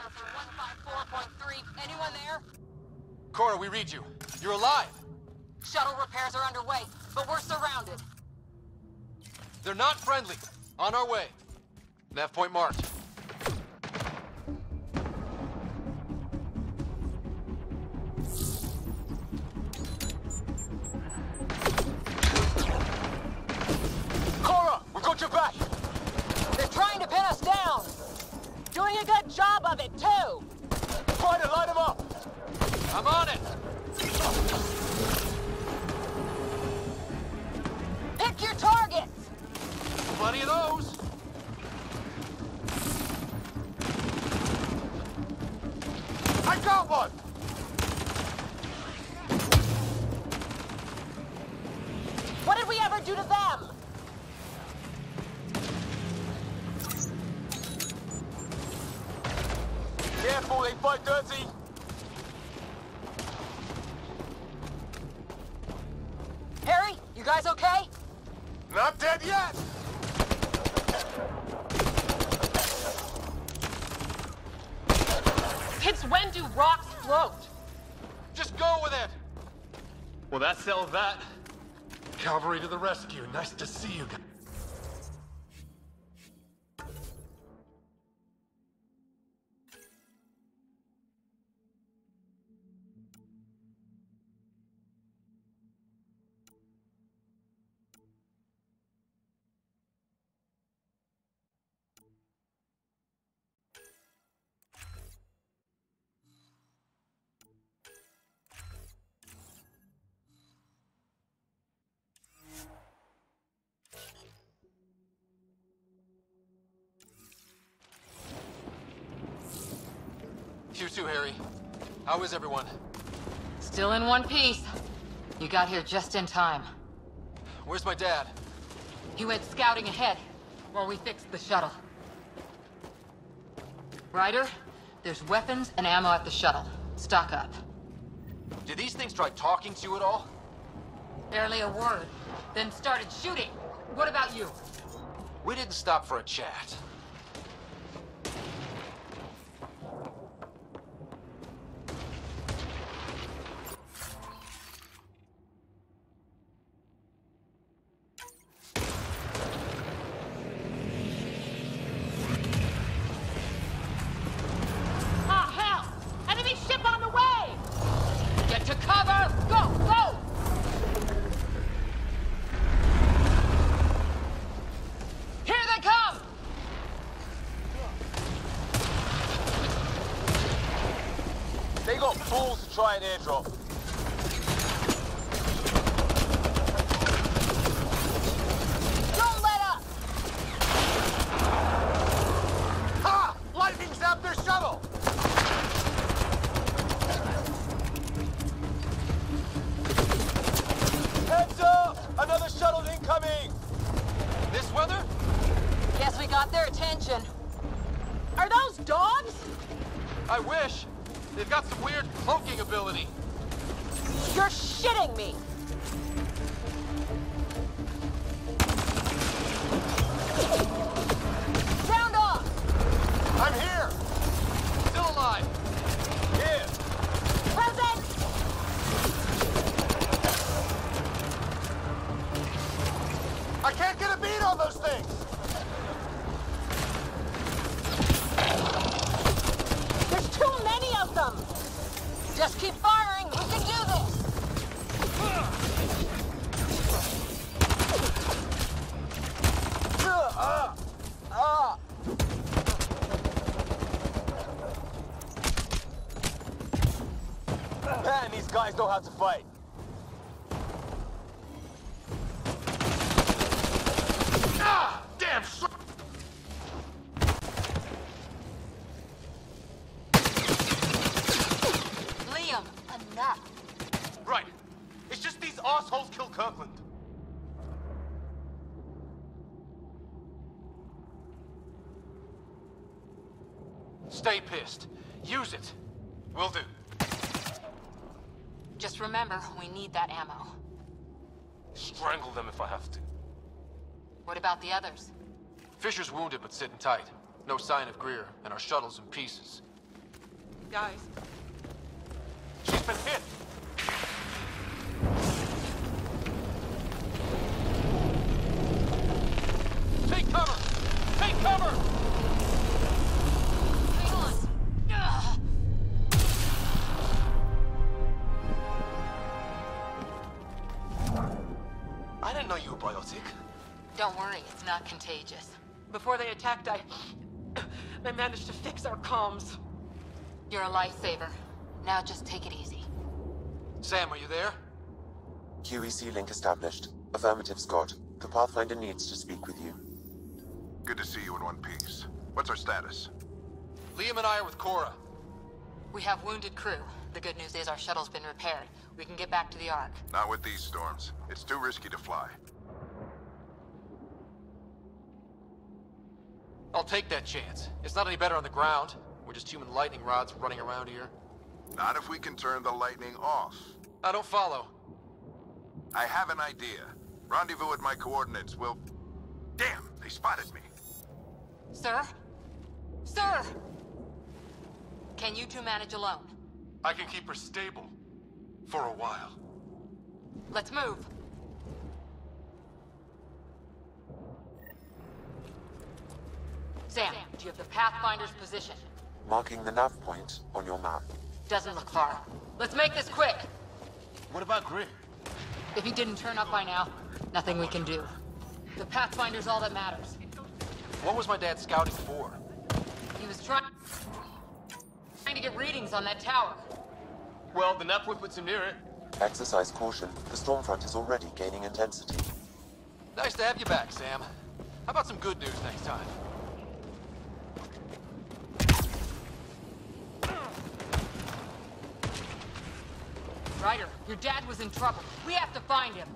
Connor for 154.3. Anyone there? Cora, we read you. You're alive. Shuttle repairs are underway, but we're surrounded. They're not friendly. On our way. Nav point marked. Cora, we got your back. They're trying to pin us down. Doing a good job of it, too. Try to light them up. I'm on it. Pick your targets. Plenty of those. I got one. What did we ever do to them? Careful, they fight dirty. Harry, you guys okay? Not dead yet. Since when do rocks float? Just go with it. Well, that settles that. Cavalry to the rescue. Nice to see you guys. You too, Harry. How is everyone? Still in one piece. You got here just in time. Where's my dad? He went scouting ahead while we fixed the shuttle. Ryder, there's weapons and ammo at the shuttle. Stock up. Did these things try talking to you at all? Barely a word. Then started shooting. What about you? We didn't stop for a chat. Ah, hell! Enemy ship on the way! Get to cover! Go, go! Here they come! They got fools to try an airdrop. Don't let up! Ha! Lightning zapped their shuttle! Heads up! Another shuttle incoming! This weather? Guess we got their attention. Are those dogs? I wish. They've got some weird cloaking ability. You're shitting me! Sound off! I'm here! Still alive. Here! Present! I can't get a beat on those things! There's too many of them! Just keep firing! We can do this! Man, these guys know how to fight. Ah! Damn! Liam, enough. Right. It's just these assholes kill Kirkland. Stay pissed. Use it. Will do. Just remember, we need that ammo. Strangle them if I have to. What about the others? Fisher's wounded but sitting tight. No sign of Greer, and our shuttle's in pieces. Guys. She's been hit! Take cover! Take cover! Hang on. Ugh. I didn't know you were biotic. Don't worry, it's not contagious. Before they attacked, I managed to fix our comms. You're a lifesaver. Now just take it easy. Sam, are you there? QEC link established. Affirmative, Scott. The Pathfinder needs to speak with you. Good to see you in one piece. What's our status? Liam and I are with Cora. We have wounded crew. The good news is our shuttle's been repaired. We can get back to the Ark. Not with these storms. It's too risky to fly. I'll take that chance. It's not any better on the ground. We're just human lightning rods running around here. Not if we can turn the lightning off. I don't follow. I have an idea. Rendezvous at my coordinates will... Damn, they spotted me. Sir? Sir! Can you two manage alone? I can keep her stable. For a while. Let's move. Sam, do you have the Pathfinder's position? Marking the nav point on your map. Doesn't look far. Let's make this quick. What about Grim? If he didn't turn up by now, nothing we can do. The Pathfinder's all that matters. What was my dad scouting for? He was trying to get readings on that tower. Well, the nav point puts him near it. Exercise caution. The storm front is already gaining intensity. Nice to have you back, Sam. How about some good news next time? Ryder, your dad was in trouble. We have to find him.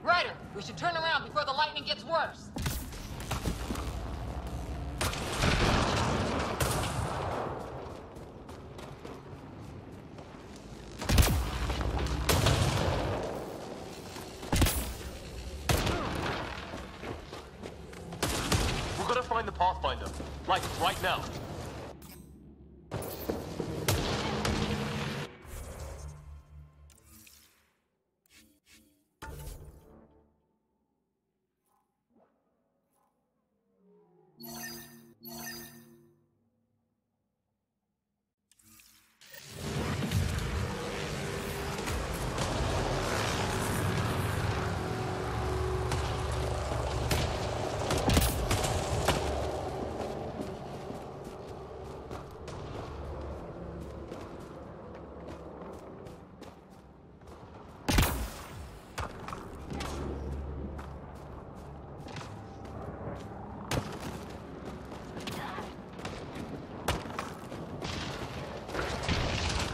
Ryder, we should turn around before the lightning gets worse. We've got to find the Pathfinder. Like, right now.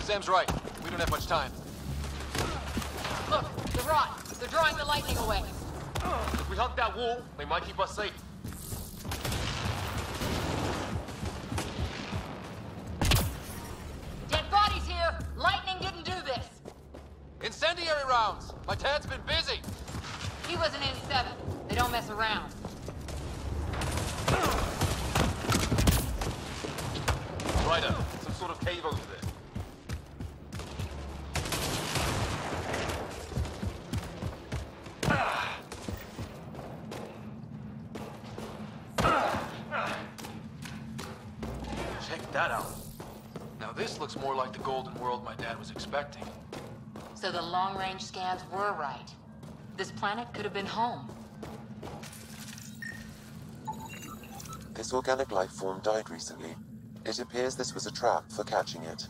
Sam's right. We don't have much time. Look, the rod. They're drawing the lightning away. If we hug that wall, they might keep us safe. Dead bodies here. Lightning didn't do this. Incendiary rounds! My dad's been busy! He wasn't in 7. They don't mess around. Ryder, some sort of cave over there. Check that out. Now this looks more like the golden world my dad was expecting. So the long-range scans were right. This planet could have been home. This organic life form died recently. It appears this was a trap for catching it.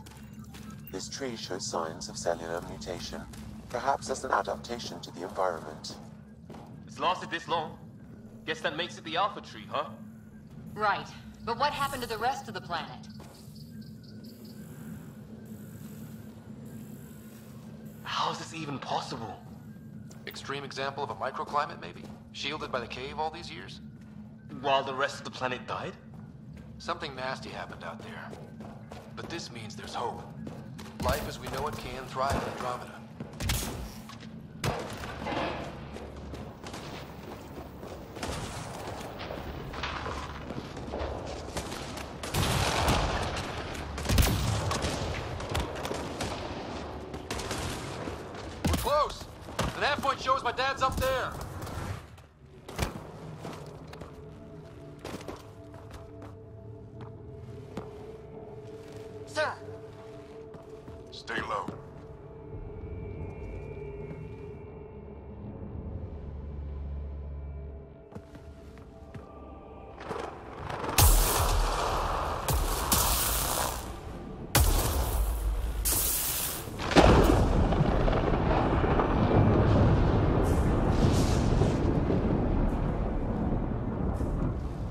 This tree shows signs of cellular mutation, perhaps as an adaptation to the environment. It's lasted this long. Guess that makes it the Alpha Tree, huh? Right. But what happened to the rest of the planet? How is this even possible? Extreme example of a microclimate, maybe? Shielded by the cave all these years? While the rest of the planet died? Something nasty happened out there. But this means there's hope. Life as we know it can thrive in Andromeda. Dad's up there. Sir, Stay low.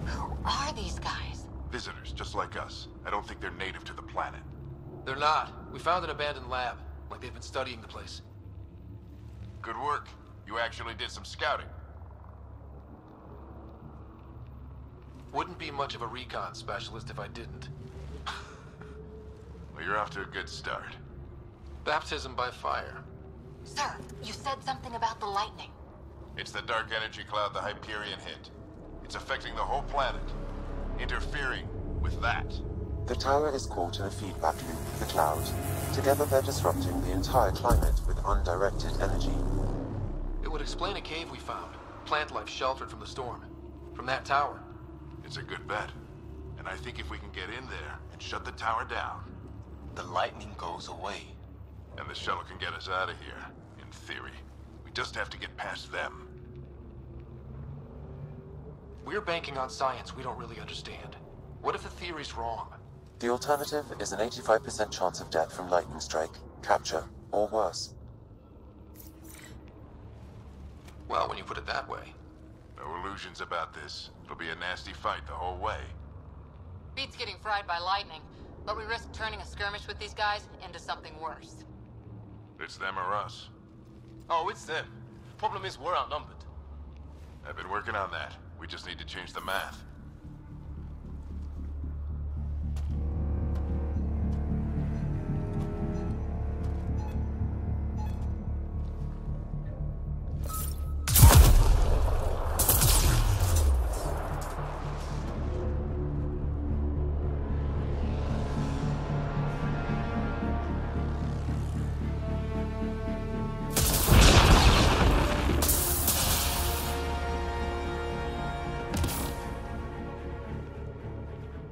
who are these guys? Visitors, just like us. I don't think they're native to the planet. They're not. We found an abandoned lab. Like they've been studying the place. Good work. You actually did some scouting. Wouldn't be much of a recon specialist if I didn't. Well, you're off to a good start. Baptism by fire. Sir, you said something about the lightning. It's the dark energy cloud the Hyperion hit. It's affecting the whole planet. Interfering with that. The tower is caught in a feedback loop with the cloud. Together they're disrupting the entire climate with undirected energy. It would explain a cave we found. Plant life sheltered from the storm. From that tower. It's a good bet. And I think if we can get in there and shut the tower down, The lightning goes away. and the shuttle can get us out of here, in theory. We just have to get past them. We're banking on science we don't really understand. What if the theory's wrong? The alternative is an 85% chance of death from lightning strike, capture, or worse. Well, when you put it that way. No illusions about this. It'll be a nasty fight the whole way. Beats getting fried by lightning, but we risk turning a skirmish with these guys into something worse. It's them or us. Oh, it's them. Problem is, we're outnumbered. I've been working on that. We just need to change the math.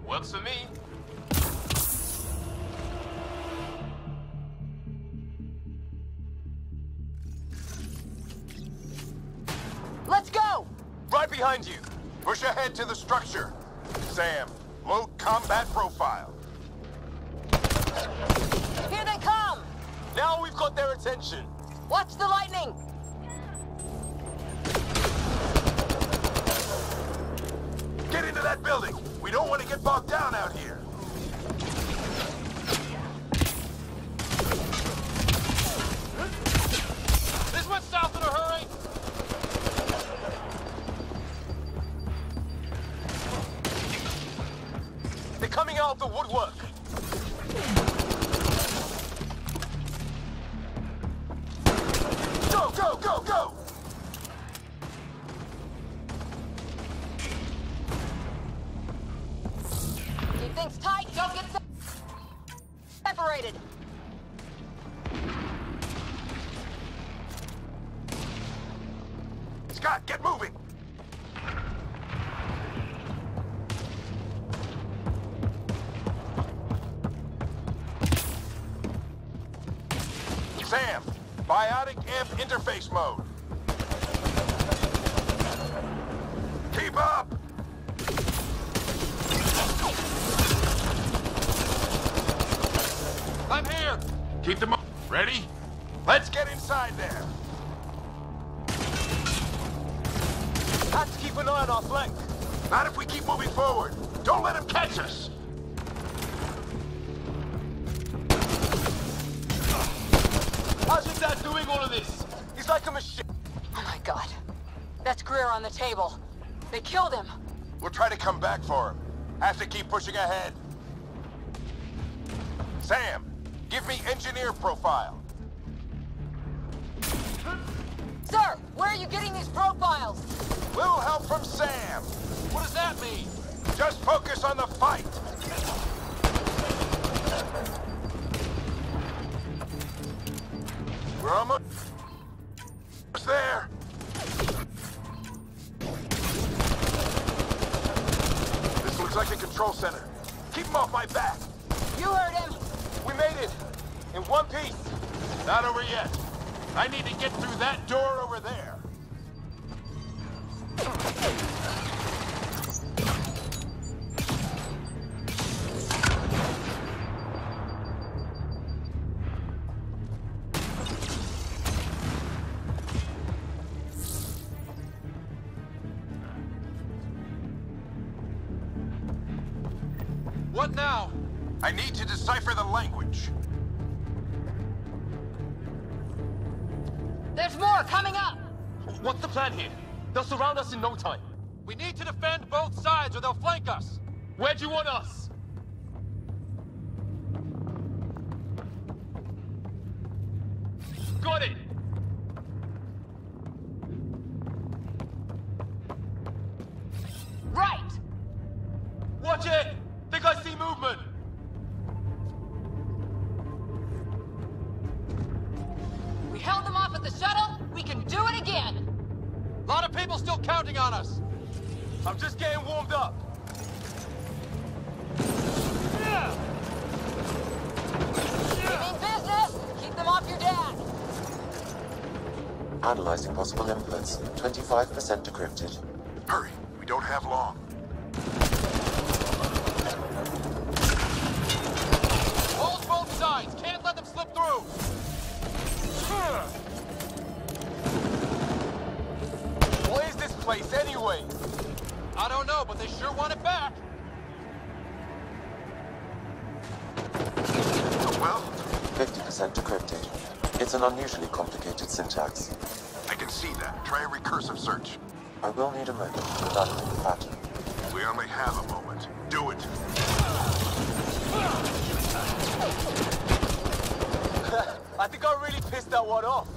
Works for me. Let's go! Right behind you! Push ahead to the structure. Sam, load combat profile. Here they come! Now we've got their attention. Watch the lightning! Get into that building! We don't want to get bogged down out here! This went south in a hurry! They're coming out of the woodwork. Go, go, go, go! Keep things tight, don't get separated. Scott, get moving! Sam, biotic amp interface mode. Keep up! I'm here! Keep them up. Ready? Let's get inside there. Have to keep an eye on our flank. Not if we keep moving forward. Don't let him catch us. How's your dad doing all of this? He's like a machine. Oh my god. That's Greer on the table. They killed him. We'll try to come back for him. Have to keep pushing ahead. Sam, give me engineer profile. Sir, where are you getting these profiles? Little help from Sam. What does that mean? Just focus on the fight. We're almost there. like the control center. Keep him off my back. You heard him! We made it! In one piece! Not over yet. I need to get through that door over there. What now? I need to decipher the language. There's more coming up! What's the plan here? They'll surround us in no time. We need to defend both sides or they'll flank us. Where do you want us? Got it! Right! Watch it! Think I see movement! We held them off at the shuttle, we can do it again! A lot of people still counting on us. I'm just getting warmed up. You mean business? Keep them off your dad! Analyzing possible inputs. 25% decrypted. Hurry, we don't have long. Hold both sides. Can't let them slip through. What is this place anyway? I don't know, but they sure want it back. Well, 50% decrypted. It's an unusually complicated syntax. I can see that. Try a recursive search. I will need a moment to evaluate the pattern. We only have a moment. Do it. I think I really pissed that one off.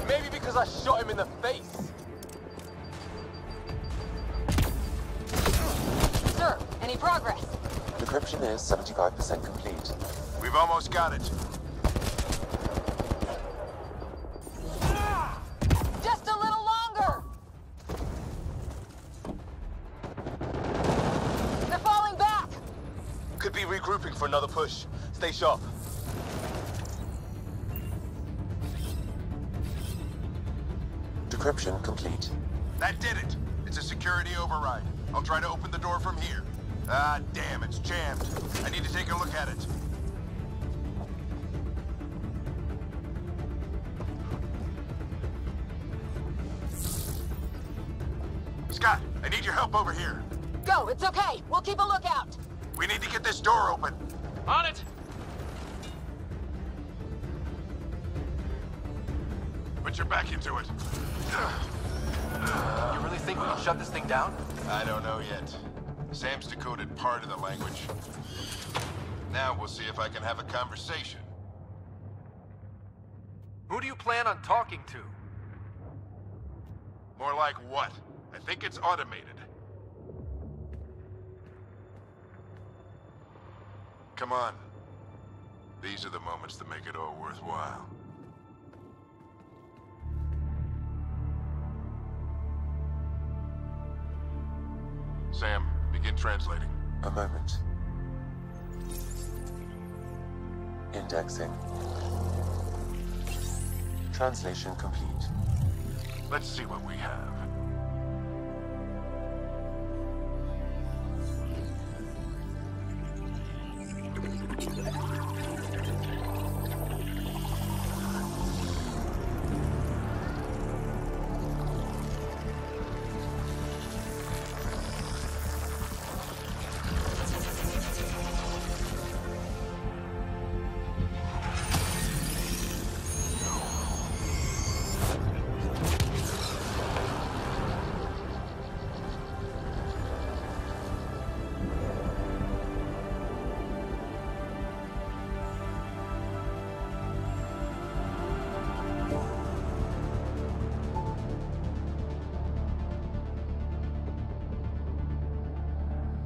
Maybe because I shot him in the face. Sir, any progress? Decryption is 75% complete. We've almost got it. Just a little longer! They're falling back! Could be regrouping for another push. Stay sharp. Decryption complete. That did it. It's a security override. I'll try to open the door from here. Ah, damn, it's jammed. I need to take a look at it. Scott, I need your help over here. Go, it's okay. We'll keep a lookout. We need to get this door open. On it. Put your back into it. You really think we can shut this thing down? I don't know yet. Sam's decoded part of the language. Now we'll see if I can have a conversation. Who do you plan on talking to? More like what? I think it's automated. Come on. These are the moments that make it all worthwhile. Sam, begin translating. A moment. Indexing. Translation complete. Let's see what we have.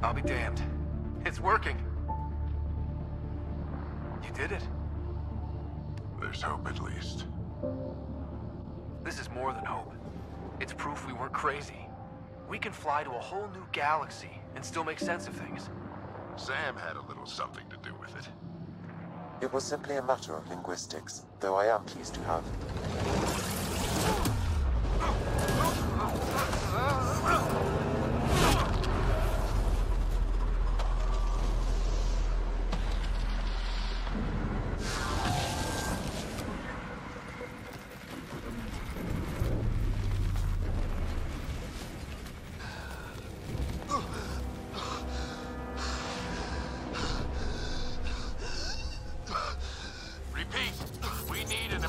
I'll be damned. It's working. You did it. There's hope at least. This is more than hope. It's proof we weren't crazy. we can fly to a whole new galaxy and still make sense of things. Sam had a little something to do with it. It was simply a matter of linguistics, though I am pleased to have.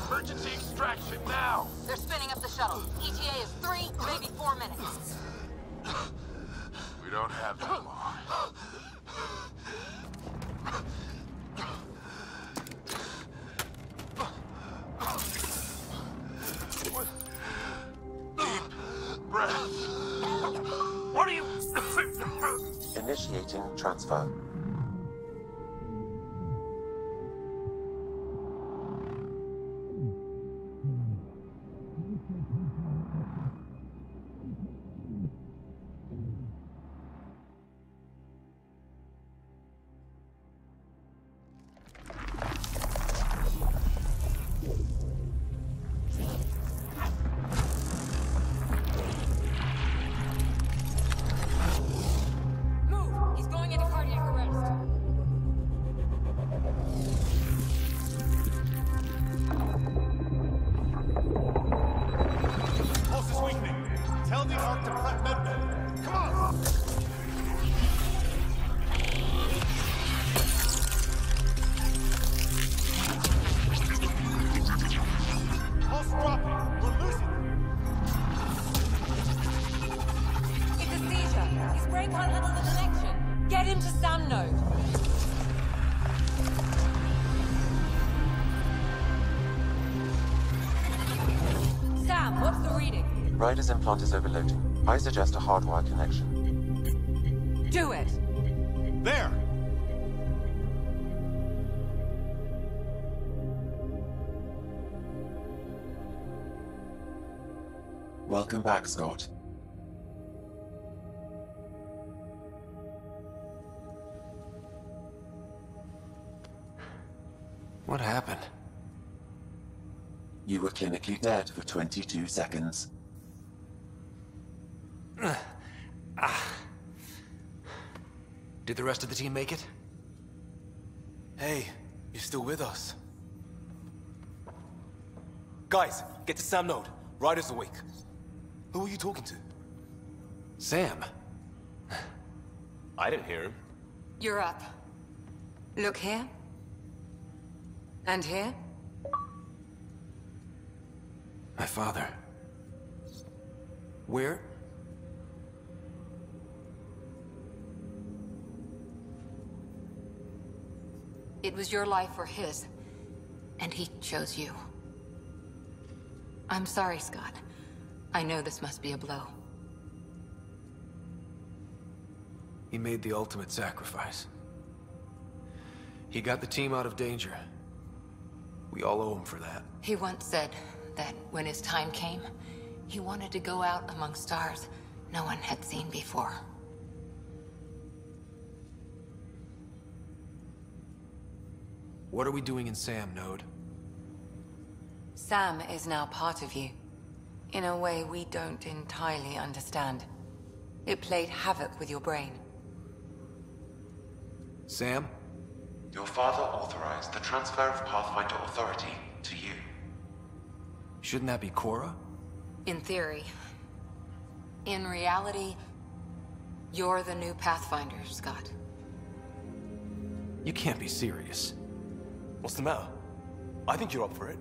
Emergency extraction now! They're spinning up the shuttle. ETA is 3, maybe 4 minutes. We don't have that long. Deep breath. What are you... Initiating transfer. Ryder's implant is overloading. I suggest a hardwire connection. Do it! There! Welcome back, Scott. What happened? You were clinically dead for 22 seconds. Did the rest of the team make it? Hey, you're still with us. Guys, get to Sam Node. Ryder's awake. Who are you talking to? Sam. I didn't hear him. You're up. Look here. And here. My father. Where? It was your life or his, and he chose you. I'm sorry, Scott. I know this must be a blow. He made the ultimate sacrifice. He got the team out of danger. We all owe him for that. He once said that when his time came, he wanted to go out among stars no one had seen before. What are we doing in Sam, Node? Sam is now part of you, in a way we don't entirely understand. It played havoc with your brain. Sam? Your father authorized the transfer of Pathfinder authority to you. Shouldn't that be Cora? In theory. In reality, you're the new Pathfinder, Scott. You can't be serious. What's the matter? I think you're up for it.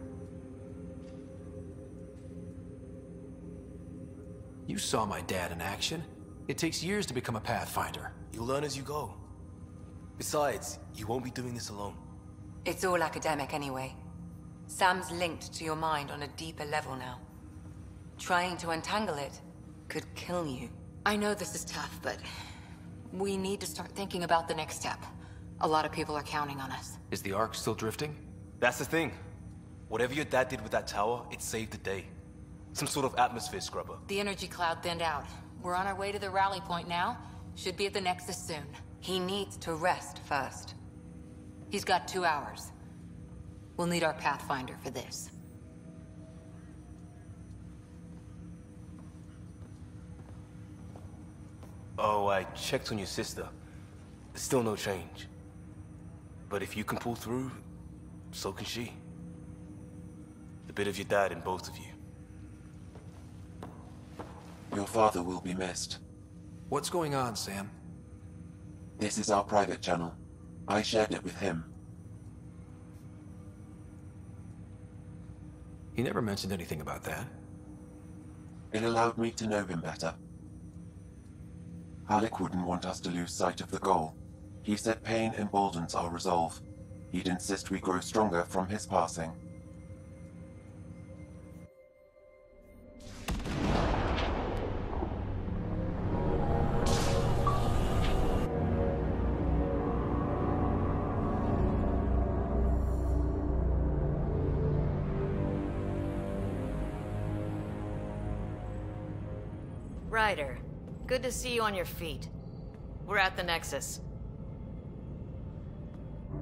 You saw my dad in action. It takes years to become a Pathfinder. You'll learn as you go. Besides, you won't be doing this alone. It's all academic anyway. Sam's linked to your mind on a deeper level now. Trying to untangle it could kill you. I know this is tough, but we need to start thinking about the next step. A lot of people are counting on us. Is the Ark still drifting? That's the thing. Whatever your dad did with that tower, it saved the day. Some sort of atmosphere scrubber. The energy cloud thinned out. We're on our way to the rally point now. Should be at the Nexus soon. He needs to rest first. He's got 2 hours. We'll need our Pathfinder for this. Oh, I checked on your sister. Still no change. But if you can pull through, so can she. The bit of your dad in both of you. Your father will be missed. What's going on, Sam? This is our private channel. I shared it with him. He never mentioned anything about that. It allowed me to know him better. Alec wouldn't want us to lose sight of the goal. He said pain emboldens our resolve. He'd insist we grow stronger from his passing. Ryder, good to see you on your feet. We're at the Nexus.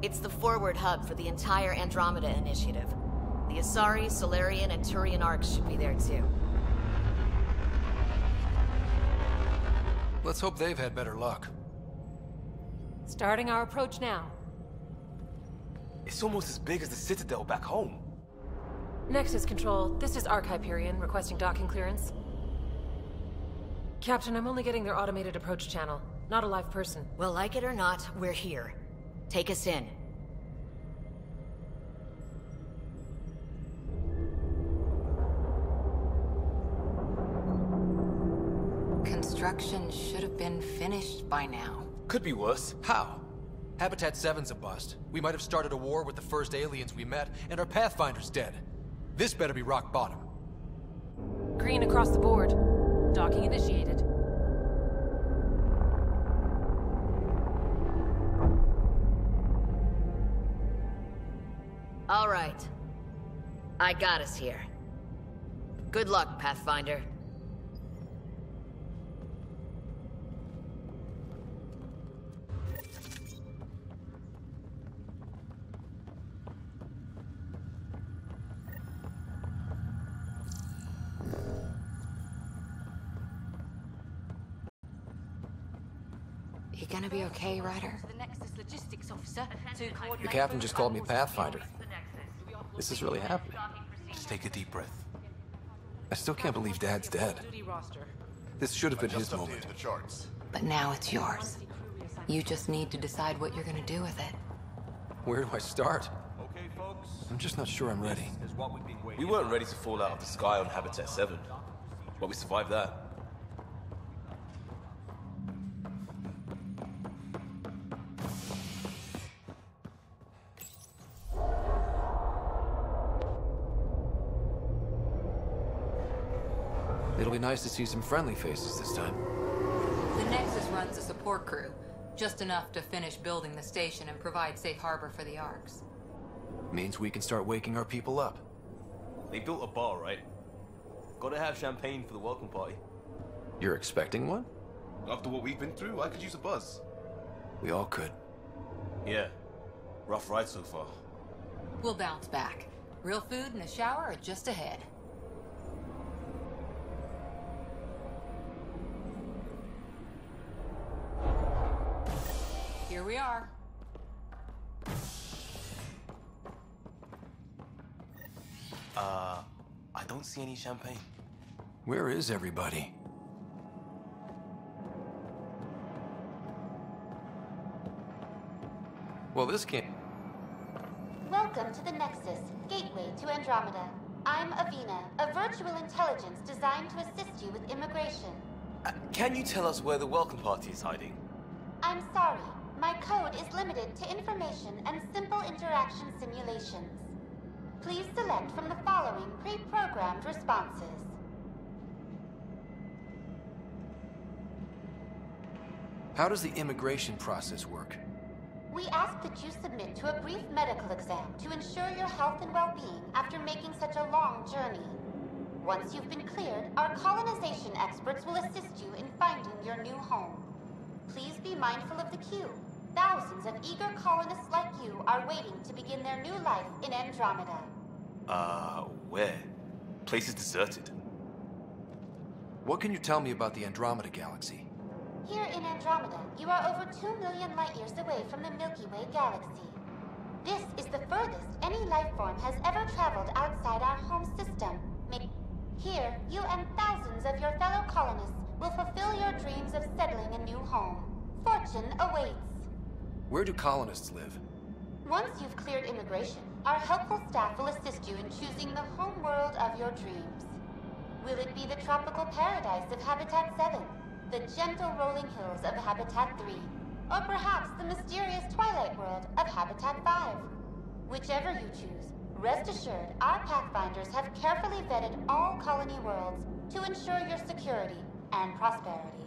It's the forward hub for the entire Andromeda initiative. The Asari, Solarian, and Turian arcs should be there too. Let's hope they've had better luck. Starting our approach now. It's almost as big as the Citadel back home. Nexus Control, this is Arc Hyperion, requesting docking clearance. Captain, I'm only getting their automated approach channel, not a live person. Well, like it or not, we're here. Take us in. Construction should have been finished by now. Could be worse. How? Habitat 7's a bust. We might have started a war with the first aliens we met, and our Pathfinder's dead. This better be rock bottom. Green across the board. Docking initiated. All right. I got us here. Good luck, Pathfinder. You gonna be okay, Ryder? The Nexus logistics officer. The captain just called me Pathfinder. This is really happening. Just take a deep breath. I still can't believe Dad's dead. This should have been his moment. The charts. But now it's yours. You just need to decide what you're gonna do with it. Where do I start? Okay, folks. I'm just not sure I'm ready. Is what we've been waiting. We weren't ready to fall out of the sky on Habitat 7. But we survived that. It'll be nice to see some friendly faces this time. The Nexus runs a support crew. Just enough to finish building the station and provide safe harbor for the arcs. Means we can start waking our people up. They built a bar, right? Gotta have champagne for the welcome party. You're expecting one? After what we've been through, I could use a buzz. We all could. Yeah. Rough ride so far. We'll bounce back. Real food and a shower are just ahead. Here we are. I don't see any champagne. Where is everybody? Well, this can't... Welcome to the Nexus, gateway to Andromeda. I'm Avina, a virtual intelligence designed to assist you with immigration. Can you tell us where the welcome party is hiding? I'm sorry. My code is limited to information and simple interaction simulations. Please select from the following pre-programmed responses. How does the immigration process work? We ask that you submit to a brief medical exam to ensure your health and well-being after making such a long journey. Once you've been cleared, our colonization experts will assist you in your new home. Please be mindful of the queue. Thousands of eager colonists like you are waiting to begin their new life in Andromeda. Where? Place is deserted. What can you tell me about the Andromeda galaxy? Here in Andromeda, you are over 2 million light-years away from the Milky Way galaxy. This is the furthest any life form has ever traveled outside our home system. Here, you and thousands of your fellow colonists will fulfill your dreams of settling a new home. Fortune awaits. Where do colonists live? Once you've cleared immigration, our helpful staff will assist you in choosing the home world of your dreams. Will it be the tropical paradise of Habitat 7, the gentle rolling hills of Habitat 3, or perhaps the mysterious twilight world of Habitat 5? Whichever you choose, rest assured our Pathfinders have carefully vetted all colony worlds to ensure your security and prosperity.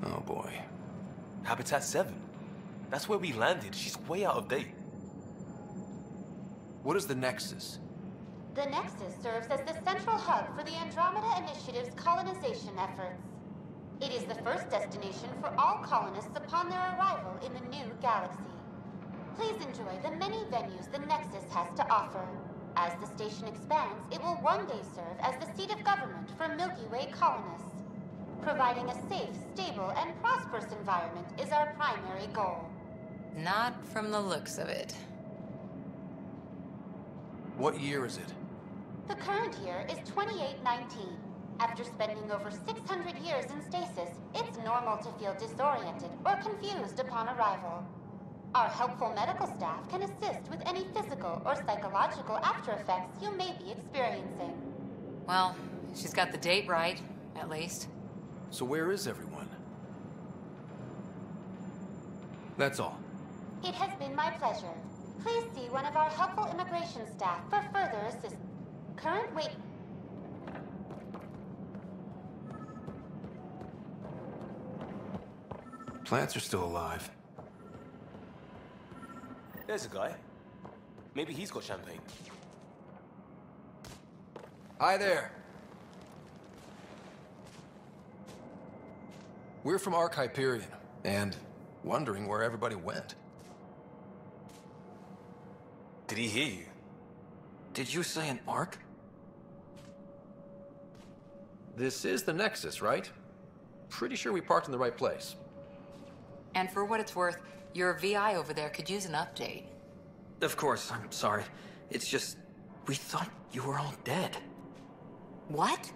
Oh boy. Habitat 7? That's where we landed. She's way out of date. What is the Nexus? The Nexus serves as the central hub for the Andromeda Initiative's colonization efforts. It is the first destination for all colonists upon their arrival in the new galaxy. Please enjoy the many venues the Nexus has to offer. As the station expands, it will one day serve as the seat of government for Milky Way colonists. Providing a safe, stable, and prosperous environment is our primary goal. Not from the looks of it. What year is it? The current year is 2819. After spending over 600 years in stasis, it's normal to feel disoriented or confused upon arrival. Our helpful medical staff can assist with any physical or psychological after effects you may be experiencing. Well, she's got the date right, at least. So where is everyone? That's all. It has been my pleasure. Please see one of our helpful immigration staff for further assistance. Current wait... Plants are still alive. There's a guy. Maybe he's got champagne. Hi there. We're from Hyperion, and wondering where everybody went. Did he hear you? Did you say an Ark? This is the Nexus, right? Pretty sure we parked in the right place. And for what it's worth, your VI over there could use an update. Of course, I'm sorry. It's just, we thought you were all dead. What?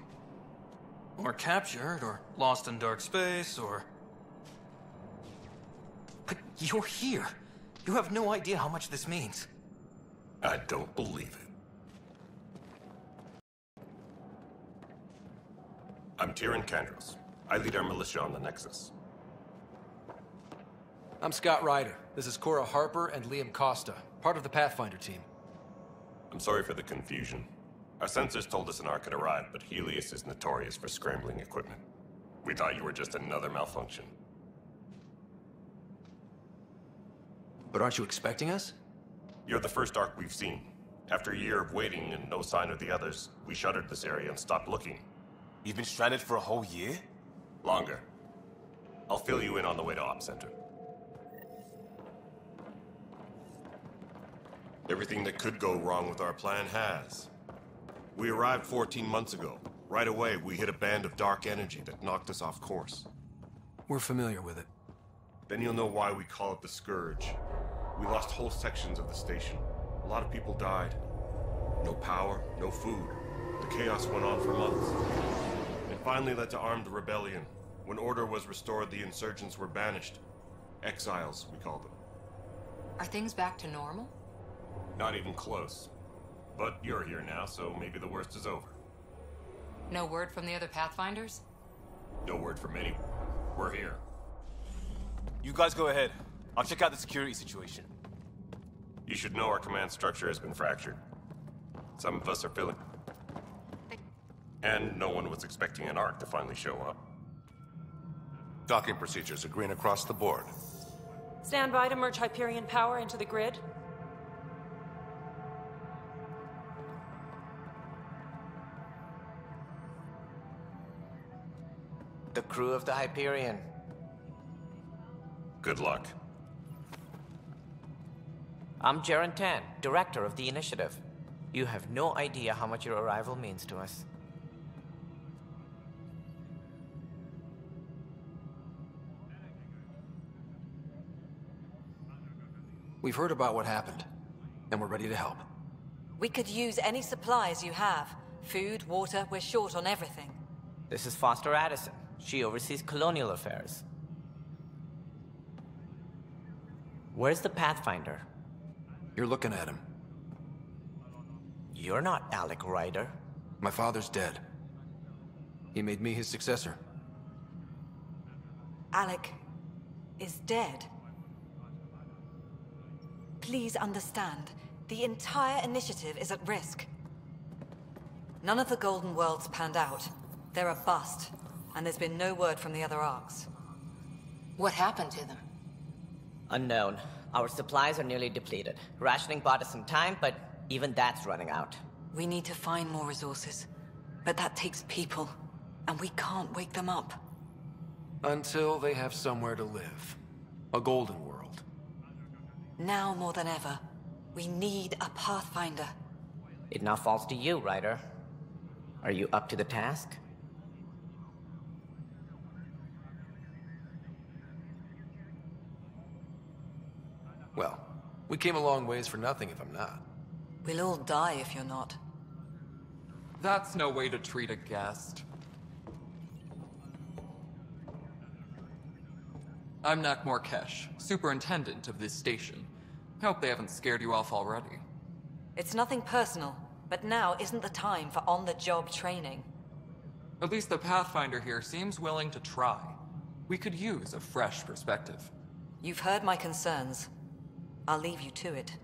Or captured, or lost in dark space, or... But you're here. You have no idea how much this means. I don't believe it. I'm Tyrion Kandros. I lead our militia on the Nexus. I'm Scott Ryder. This is Cora Harper and Liam Costa, part of the Pathfinder team. I'm sorry for the confusion. Our sensors told us an Ark had arrived, but Helios is notorious for scrambling equipment. We thought you were just another malfunction. But aren't you expecting us? You're the first Ark we've seen. After a year of waiting and no sign of the others, we shuttered this area and stopped looking. You've been stranded for a whole year? Longer. I'll fill you in on the way to Op Center. Everything that could go wrong with our plan has. We arrived 14 months ago. Right away, we hit a band of dark energy that knocked us off course. We're familiar with it. Then you'll know why we call it the Scourge. We lost whole sections of the station. A lot of people died. No power, no food. The chaos went on for months. It finally led to armed rebellion. When order was restored, the insurgents were banished. Exiles, we call them. Are things back to normal? Not even close. But you're here now, so maybe the worst is over. No word from the other Pathfinders? No word from anyone. We're here. You guys go ahead. I'll check out the security situation. You should know our command structure has been fractured. Some of us are feeling... And no one was expecting an Ark to finally show up. Docking procedures are green across the board. Stand by to merge Hyperion power into the grid. The crew of the Hyperion. Good luck. I'm Jaren Tan, director of the initiative. You have no idea how much your arrival means to us. We've heard about what happened, and we're ready to help. We could use any supplies you have. Food, water, we're short on everything. This is Foster Addison. She oversees colonial affairs. Where's the Pathfinder? You're looking at him. You're not Alec Ryder. My father's dead. He made me his successor. Alec is dead. Please understand, the entire initiative is at risk. None of the Golden Worlds panned out. They're a bust, and there's been no word from the other arcs. What happened to them? Unknown. Our supplies are nearly depleted. Rationing bought us some time, but even that's running out. We need to find more resources, but that takes people, and we can't wake them up. Until they have somewhere to live. A golden world. Now more than ever, we need a Pathfinder. It now falls to you, Ryder. Are you up to the task? Well, we came a long ways for nothing if I'm not. We'll all die if you're not. That's no way to treat a guest. I'm Nak Morkesh, superintendent of this station. Hope they haven't scared you off already. It's nothing personal, but now isn't the time for on-the-job training. At least the Pathfinder here seems willing to try. We could use a fresh perspective. You've heard my concerns. I'll leave you to it.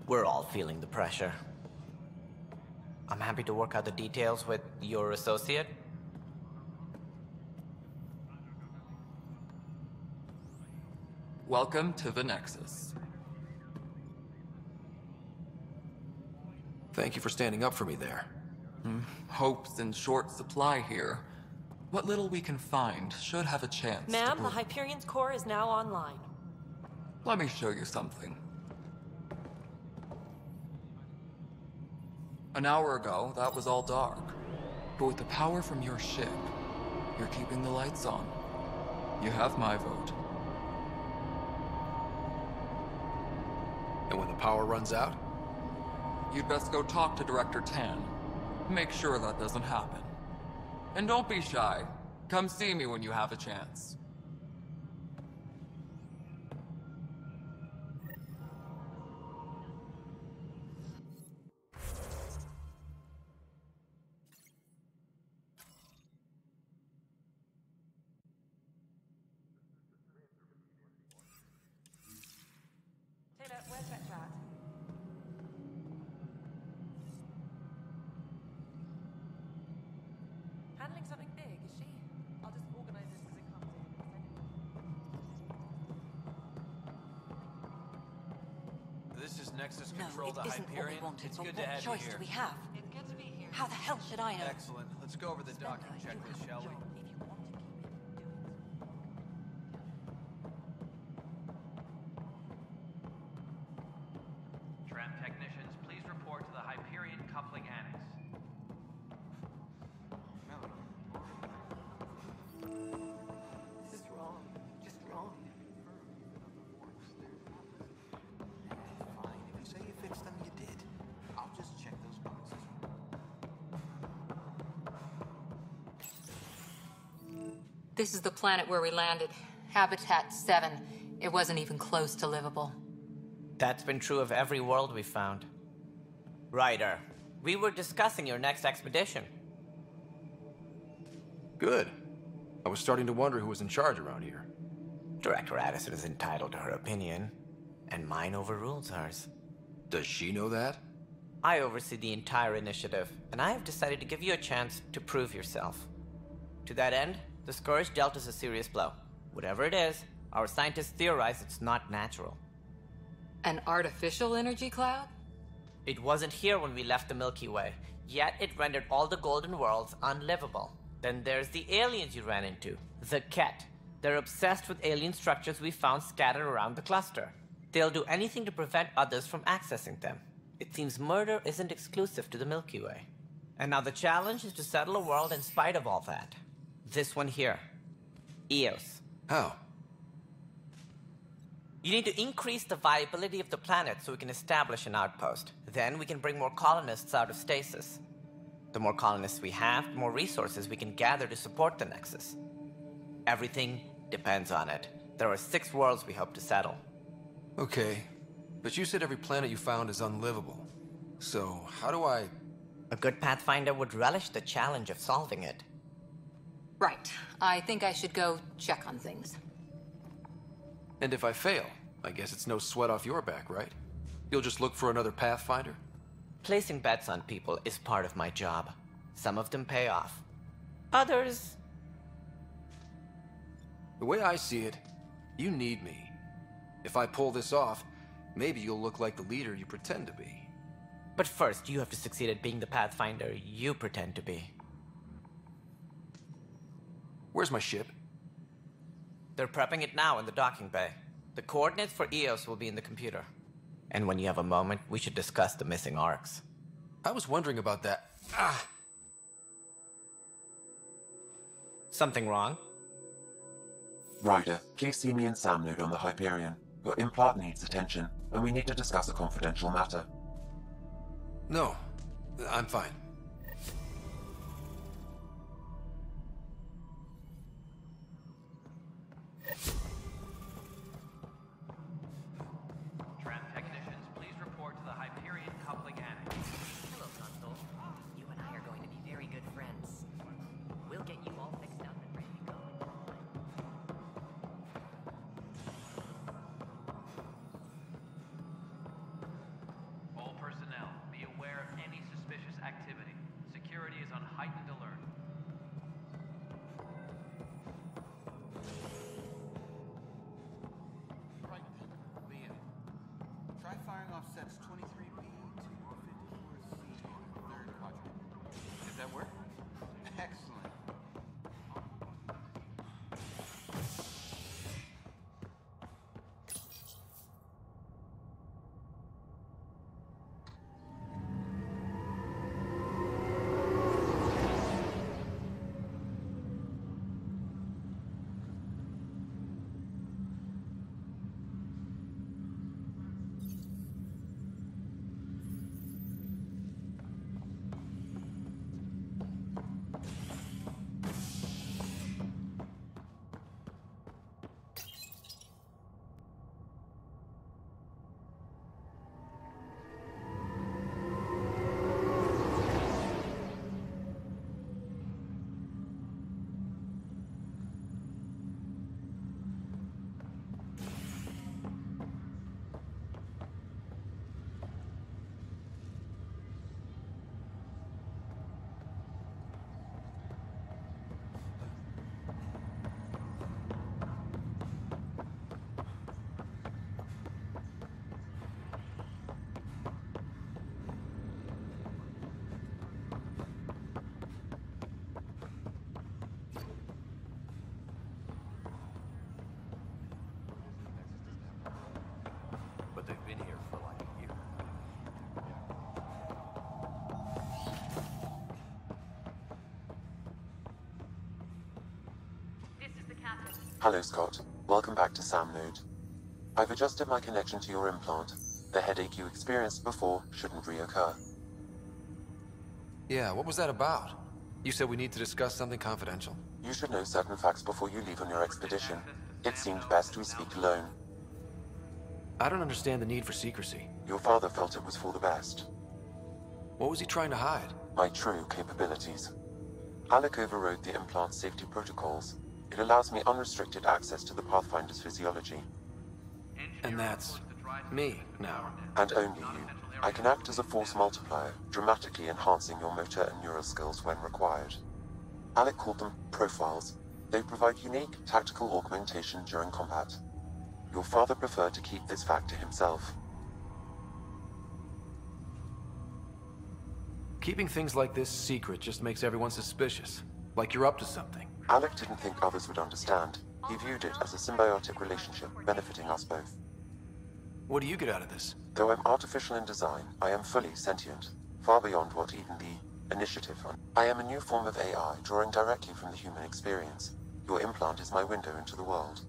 We're all feeling the pressure. I'm happy to work out the details with your associate. Welcome to the Nexus. Thank you for standing up for me there. Hope's in short supply here. What little we can find should have a chance. Ma'am, the Hyperion's core is now online. Let me show you something. An hour ago, that was all dark. But with the power from your ship, you're keeping the lights on. You have my vote. And when the power runs out? You'd best go talk to Director Tan. Make sure that doesn't happen. And don't be shy. Come see me when you have a chance. Taylor, where's that chat? Handling something big, is she? I'll just organize this as it comes in. This is Nexus No, Control to it isn't what we Hyperion. wanted, It's but good to what have choice you do here. we have? It's good to be here. How the hell should I know? Excellent. Let's go over the docking checklist, shall we? Tram technicians, please report to the Hyperion Coupling Annex. This is wrong. Just wrong. Fine. If you say you fixed them, you did. I'll just check those boxes. This is the planet where we landed. Habitat 7. It wasn't even close to livable. That's been true of every world we've found. Ryder, we were discussing your next expedition. Good. I was starting to wonder who was in charge around here. Director Addison is entitled to her opinion, and mine overrules hers. Does she know that? I oversee the entire initiative, and I have decided to give you a chance to prove yourself. To that end, the Scourge dealt us a serious blow. Whatever it is, our scientists theorize it's not natural. An artificial energy cloud? It wasn't here when we left the Milky Way. Yet it rendered all the Golden Worlds unlivable. Then there's the aliens you ran into, the Ket. They're obsessed with alien structures we found scattered around the cluster. They'll do anything to prevent others from accessing them. It seems murder isn't exclusive to the Milky Way. And now the challenge is to settle a world in spite of all that. This one here. Eos. How? You need to increase the viability of the planet so we can establish an outpost. Then we can bring more colonists out of stasis. The more colonists we have, the more resources we can gather to support the Nexus. Everything depends on it. There are 6 worlds we hope to settle. Okay, but you said every planet you found is unlivable. So, how do I... A good Pathfinder would relish the challenge of solving it. Right. I think I should go check on things. And if I fail, I guess it's no sweat off your back, right? You'll just look for another Pathfinder? Placing bets on people is part of my job. Some of them pay off. Others... The way I see it, you need me. If I pull this off, maybe you'll look like the leader you pretend to be. But first, you have to succeed at being the Pathfinder you pretend to be. Where's my ship? They're prepping it now in the docking bay. The coordinates for Eos will be in the computer. And when you have a moment, we should discuss the missing arcs. I was wondering about that. Ah! Something wrong? Ryder, please see me and Sam Node on the Hyperion. Your implant needs attention, and we need to discuss a confidential matter. No, I'm fine. Tram technicians, please report to the Hyperion coupling annex. Hello, Console. You and I are going to be very good friends. We'll get you all fixed up and ready to go. All personnel, be aware of any suspicious activity. Security is on heightened alert. Right then, Liam. Try firing off sets 23B to 54C on the 3rd quadrant. Did that work? Excellent. But they've been here for like a year. This is the captain. Hello, Scott. Welcome back to Sam Node. I've adjusted my connection to your implant. The headache you experienced before shouldn't reoccur. Yeah, what was that about? You said we need to discuss something confidential. You should know certain facts before you leave on your expedition. It seemed best we speak alone. I don't understand the need for secrecy. Your father felt it was for the best. What was he trying to hide? My true capabilities. Alec overrode the implant's safety protocols. It allows me unrestricted access to the Pathfinder's physiology. And that's me now. And only you. I can act as a force multiplier, dramatically enhancing your motor and neural skills when required. Alec called them profiles. They provide unique tactical augmentation during combat. Your father preferred to keep this fact to himself. Keeping things like this secret just makes everyone suspicious. Like you're up to something. Alec didn't think others would understand. He viewed it as a symbiotic relationship benefiting us both. What do you get out of this? Though I'm artificial in design, I am fully sentient, far beyond what even the initiative. I am a new form of AI, drawing directly from the human experience. Your implant is my window into the world.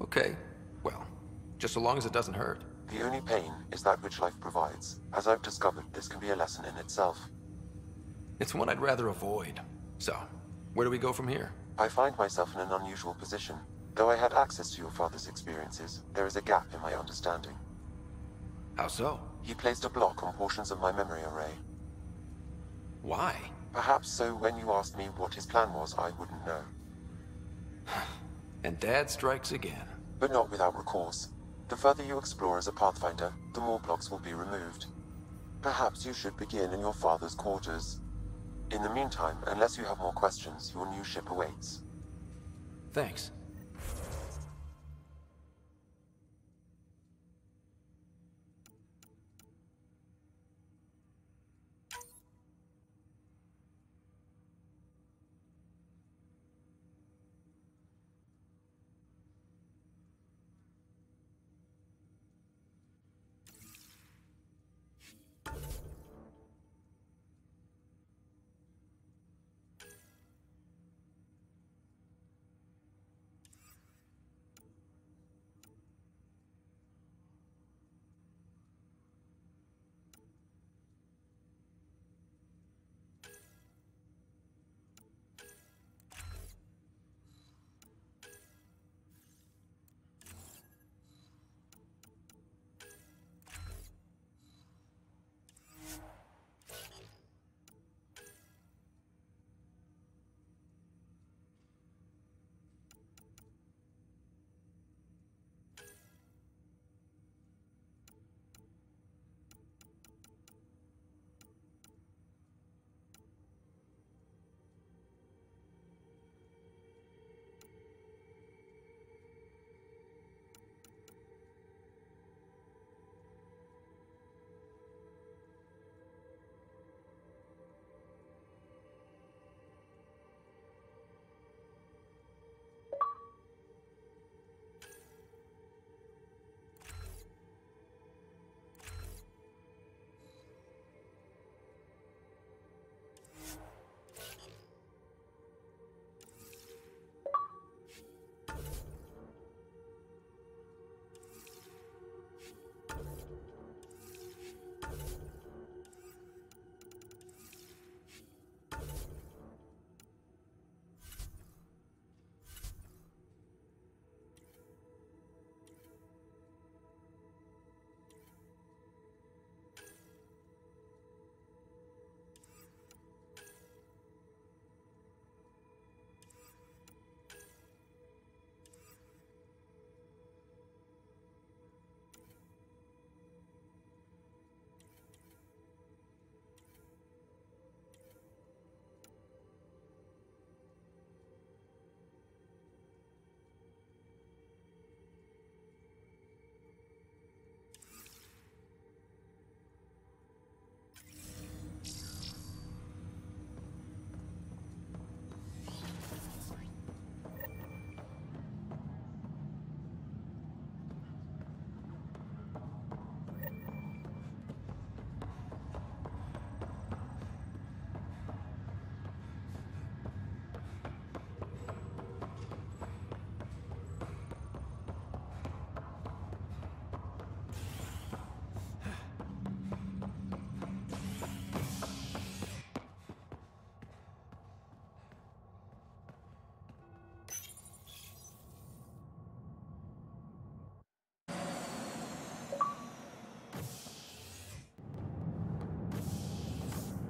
Okay, well, just so long as it doesn't hurt. The only pain is that which life provides. As I've discovered, this can be a lesson in itself. It's one I'd rather avoid. So, where do we go from here? I find myself in an unusual position. Though I had access to your father's experiences, there is a gap in my understanding. How so? He placed a block on portions of my memory array. Why? Perhaps so when you asked me what his plan was, I wouldn't know. And Dad strikes again. But not without recourse. The further you explore as a Pathfinder, the more blocks will be removed. Perhaps you should begin in your father's quarters. In the meantime, unless you have more questions, your new ship awaits. Thanks.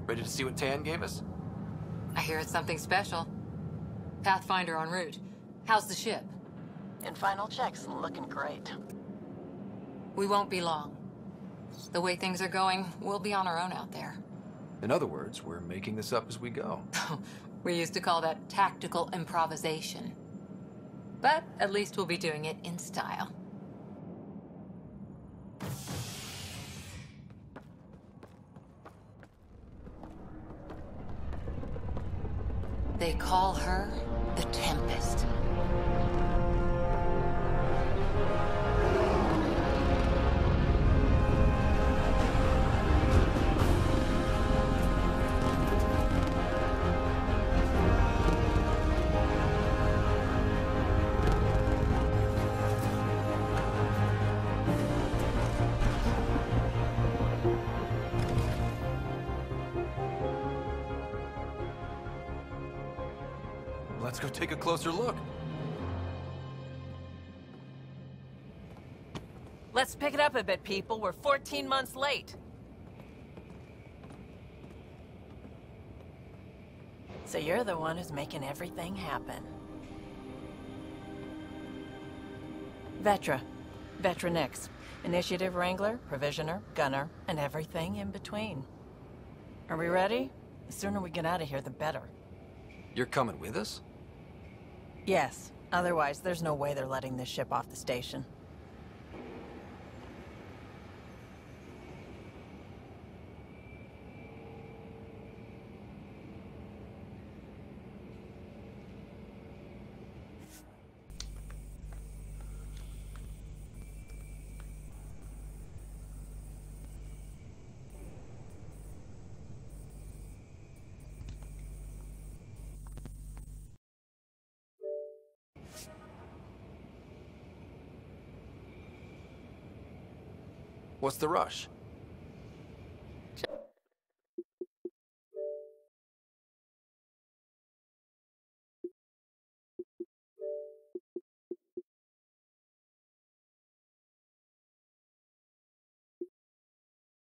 Ready to see what Tan gave us? I hear it's something special. Pathfinder en route. How's the ship? In final checks, looking great. We won't be long. The way things are going, we'll be on our own out there. In other words, we're making this up as we go. We used to call that tactical improvisation. But at least we'll be doing it in style. They call her the Tempest. Let's go take a closer look. Let's pick it up a bit, people. We're 14 months late. So you're the one who's making everything happen. Vetra. Vetra Nix. Initiative Wrangler, Provisioner, Gunner, and everything in between. Are we ready? The sooner we get out of here, the better. You're coming with us? Yes. Otherwise, there's no way they're letting this ship off the station. What's the rush?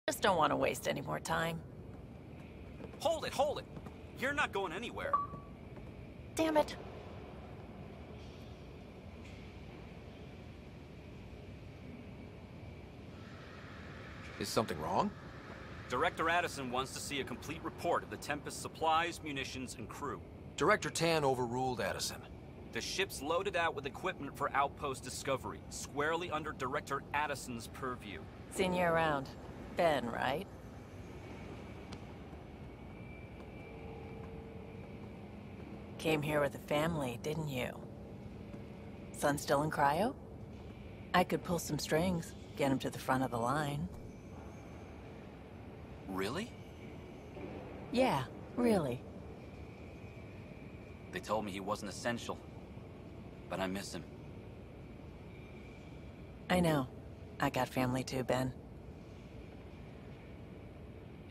Just don't want to waste any more time. Hold it, hold it! You're not going anywhere. Damn it. Is something wrong? Director Addison wants to see a complete report of the Tempest's supplies, munitions, and crew. Director Tan overruled Addison. The ship's loaded out with equipment for outpost discovery, squarely under Director Addison's purview. Seen you around. Ben, right? Came here with a family, didn't you? Son still in cryo? I could pull some strings, get him to the front of the line. Really? Yeah, really. They told me he wasn't essential, but I miss him. I know. I got family too, Ben.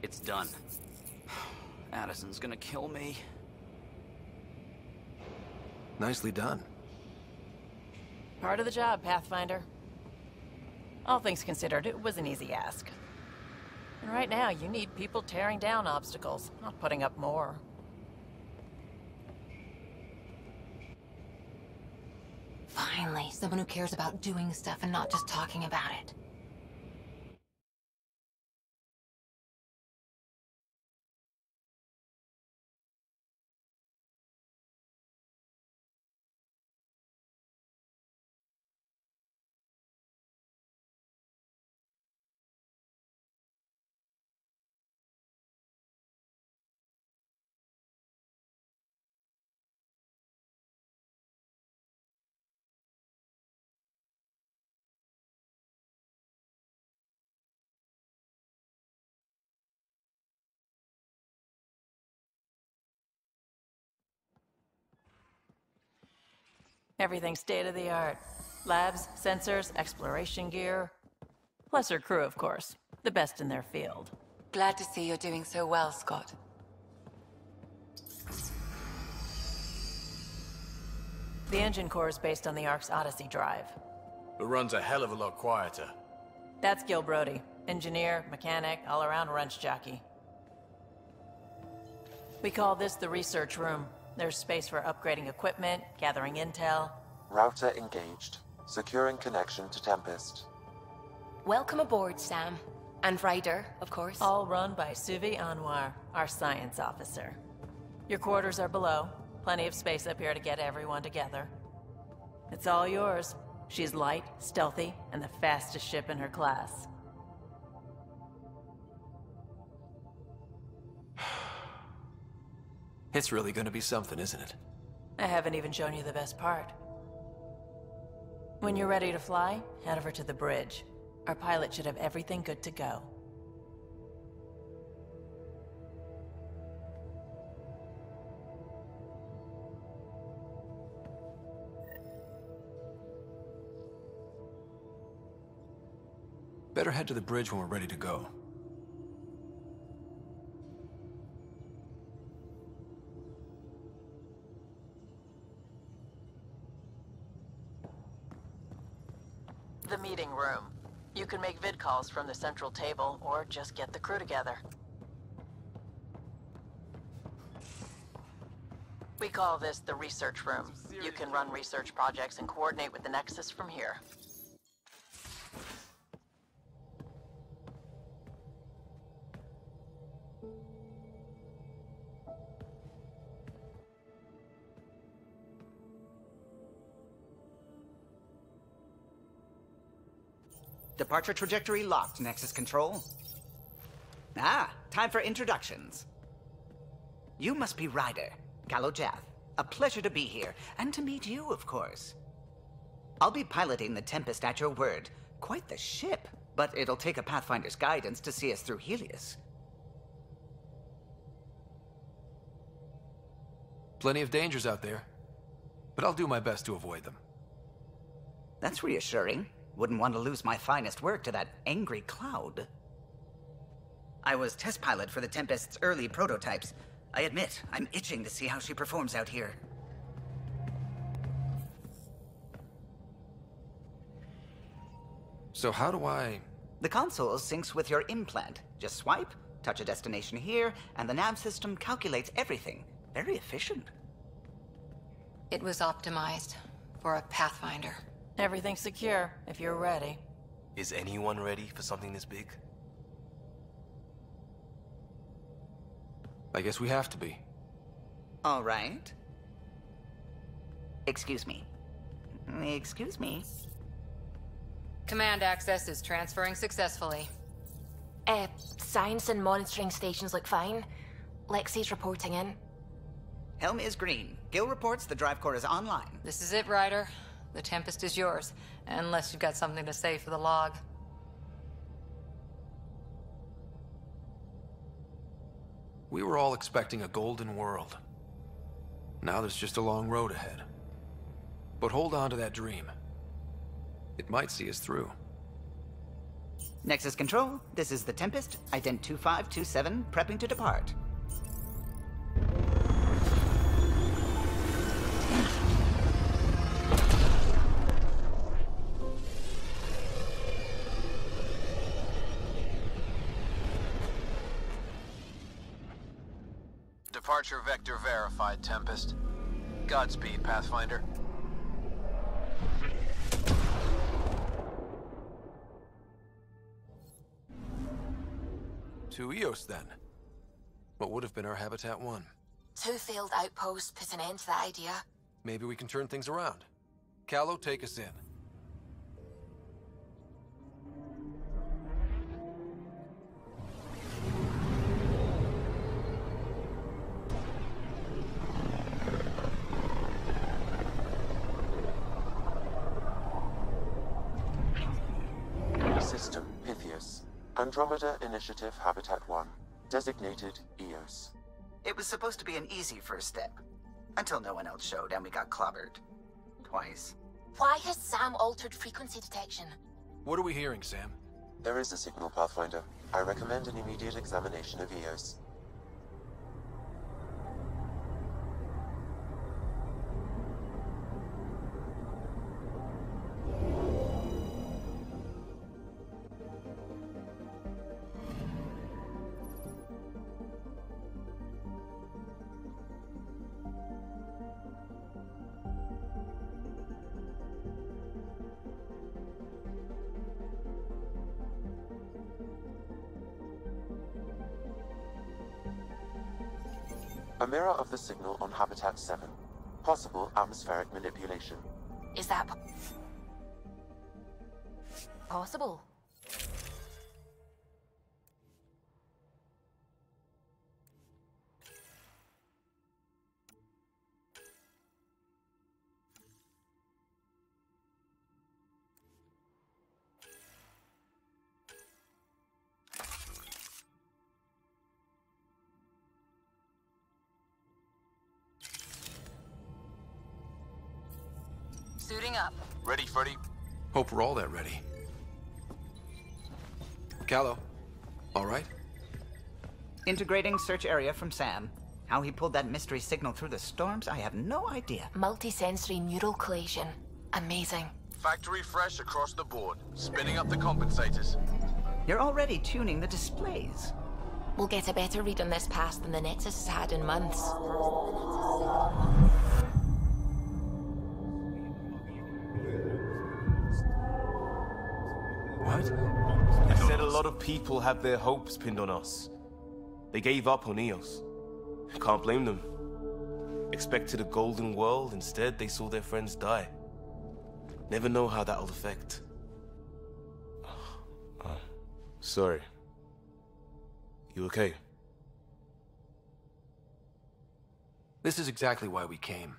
It's done. Addison's gonna kill me. Nicely done. Part of the job, Pathfinder. All things considered, it was an easy ask. And right now, you need people tearing down obstacles, not putting up more. Finally, someone who cares about doing stuff and not just talking about it. Everything's state-of-the-art. Labs, sensors, exploration gear. Plus her crew, of course. The best in their field. Glad to see you're doing so well, Scott. The engine core is based on the Ark's Odyssey drive. It runs a hell of a lot quieter. That's Gil Brody. Engineer, mechanic, all-around wrench jockey. We call this the research room. There's space for upgrading equipment, gathering intel. Router engaged. Securing connection to Tempest. Welcome aboard, Sam. And Ryder, of course. All run by Suvi Anwar, our science officer. Your quarters are below. Plenty of space up here to get everyone together. It's all yours. She's light, stealthy, and the fastest ship in her class. It's really gonna be something, isn't it? I haven't even shown you the best part. When you're ready to fly, head over to the bridge. Our pilot should have everything good to go. Better head to the bridge when we're ready to go. The meeting room. You can make vid calls from the central table, or just get the crew together. We call this the research room. You can run research projects and coordinate with the Nexus from here. Departure trajectory locked, Nexus Control. Ah, time for introductions. You must be Ryder, Kalojath. A pleasure to be here, and to meet you, of course. I'll be piloting the Tempest at your word. Quite the ship, but it'll take a Pathfinder's guidance to see us through Helios. Plenty of dangers out there, but I'll do my best to avoid them. That's reassuring. Wouldn't want to lose my finest work to that angry cloud. I was test pilot for the Tempest's early prototypes. I admit, I'm itching to see how she performs out here. So how do I... The console syncs with your implant. Just swipe, touch a destination here, and the nav system calculates everything. Very efficient. It was optimized for a Pathfinder. Everything's secure, if you're ready. Is anyone ready for something this big? I guess we have to be. All right. Excuse me. Excuse me. Command access is transferring successfully. Science and monitoring stations look fine. Lexi's reporting in. Helm is green. Gil reports the drive core is online. This is it, Ryder. The Tempest is yours, unless you've got something to say for the log. We were all expecting a golden world. Now there's just a long road ahead. But hold on to that dream. It might see us through. Nexus Control, this is the Tempest, ident 2527, prepping to depart. Departure vector verified, Tempest. Godspeed, Pathfinder. To Eos, then. What would have been our Habitat 1? 2 failed outposts put an end to that idea. Maybe we can turn things around. Callow, take us in. System Pythias. Andromeda Initiative Habitat 1. Designated Eos. It was supposed to be an easy first step. Until no one else showed and we got clobbered. Twice. Why has Sam altered frequency detection? What are we hearing, Sam? There is a signal, Pathfinder. I recommend an immediate examination of Eos. A mirror of the signal on Habitat 7. Possible atmospheric manipulation. Is that possible? Suiting up. Ready, Freddy? Hope we're all that ready. Callow, all right? Integrating search area from Sam. How he pulled that mystery signal through the storms, I have no idea. Multisensory neural collation. Amazing. Factory fresh across the board. Spinning up the compensators. You're already tuning the displays. We'll get a better read on this pass than the Nexus has had in months. What? I said a lot of people have their hopes pinned on us. They gave up on Eos. Can't blame them. Expected a golden world, instead they saw their friends die. Never know how that'll affect. Sorry. You okay? This is exactly why we came.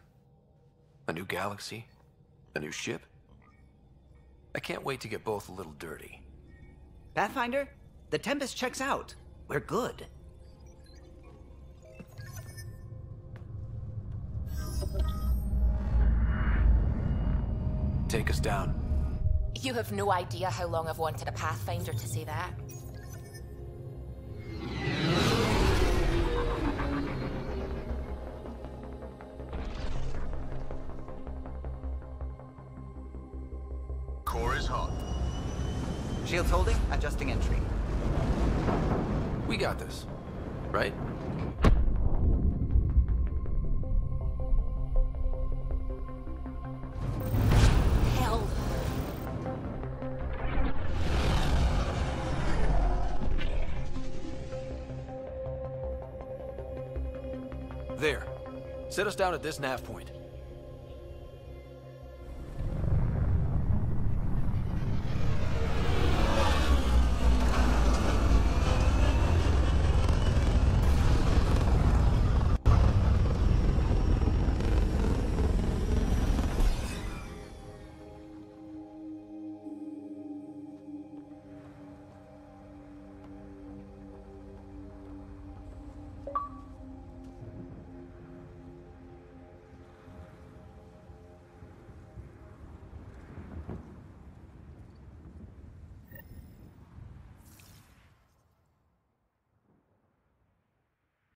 A new galaxy, a new ship. I can't wait to get both a little dirty. Pathfinder, the Tempest checks out. We're good. Take us down. You have no idea how long I've wanted a Pathfinder to say that. Core is hot. Shields holding, adjusting entry. We got this, right? Hell. There. Set us down at this nav point.